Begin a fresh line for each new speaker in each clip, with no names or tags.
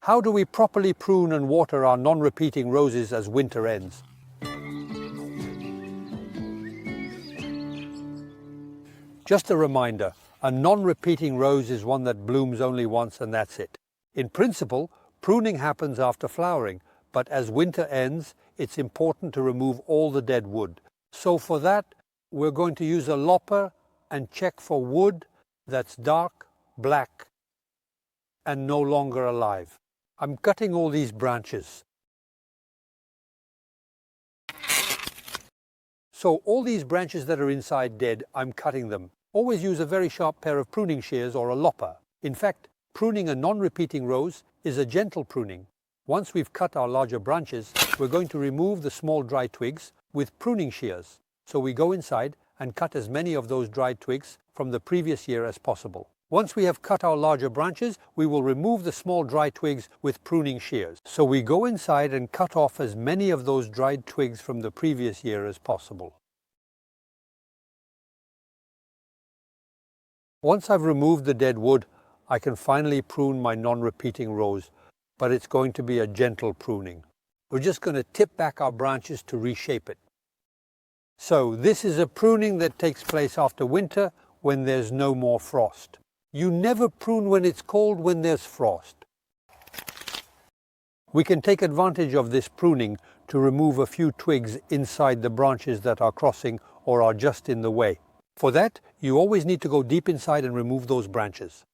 How do we properly prune and water our non-repeating roses as winter ends? Just a reminder, a non-repeating rose is one that blooms only once and that's it. In principle, pruning happens after flowering, but as winter ends, it's important to remove all the dead wood. So for that, we're going to use a lopper and check for wood that's dark, black, and no longer alive. I'm cutting all these branches. So all these branches that are inside dead, I'm cutting them. Always use a very sharp pair of pruning shears or a lopper. In fact, pruning a non-repeating rose is a gentle pruning. Once we've cut our larger branches, we're going to remove the small dry twigs with pruning shears. So we go inside and cut as many of those dried twigs from the previous year as possible. Once we have cut our larger branches, we will remove the small dry twigs with pruning shears. So we go inside and cut off as many of those dried twigs from the previous year as possible. Once I've removed the dead wood, I can finally prune my non-repeating rose, but it's going to be a gentle pruning. We're just going to tip back our branches to reshape it. So this is a pruning that takes place after winter when there's no more frost. You never prune when it's cold when there's frost. We can take advantage of this pruning to remove a few twigs inside the branches that are crossing or are just in the way. For that, you always need to go deep inside and remove those branches.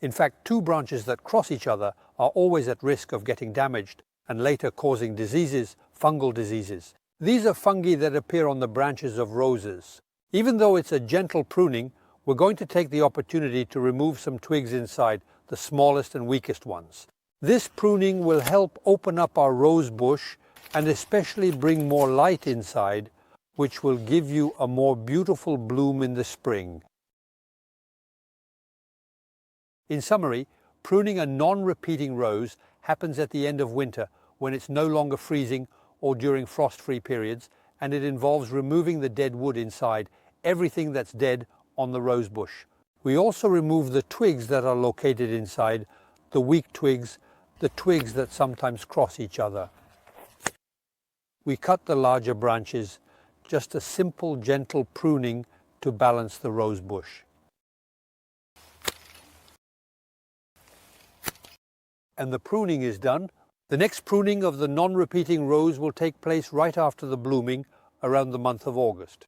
In fact, two branches that cross each other are always at risk of getting damaged and later causing diseases, fungal diseases. These are fungi that appear on the branches of roses. Even though it's a gentle pruning, we're going to take the opportunity to remove some twigs inside, the smallest and weakest ones. This pruning will help open up our rose bush and especially bring more light inside, which will give you a more beautiful bloom in the spring. In summary, pruning a non-repeating rose happens at the end of winter when it's no longer freezing or during frost-free periods, and it involves removing the dead wood inside, everything that's dead on the rose bush. We also remove the twigs that are located inside, the weak twigs, the twigs that sometimes cross each other. We cut the larger branches, just a simple, gentle pruning to balance the rose bush. And the pruning is done. The next pruning of the non-repeating rose will take place right after the blooming, around the month of August.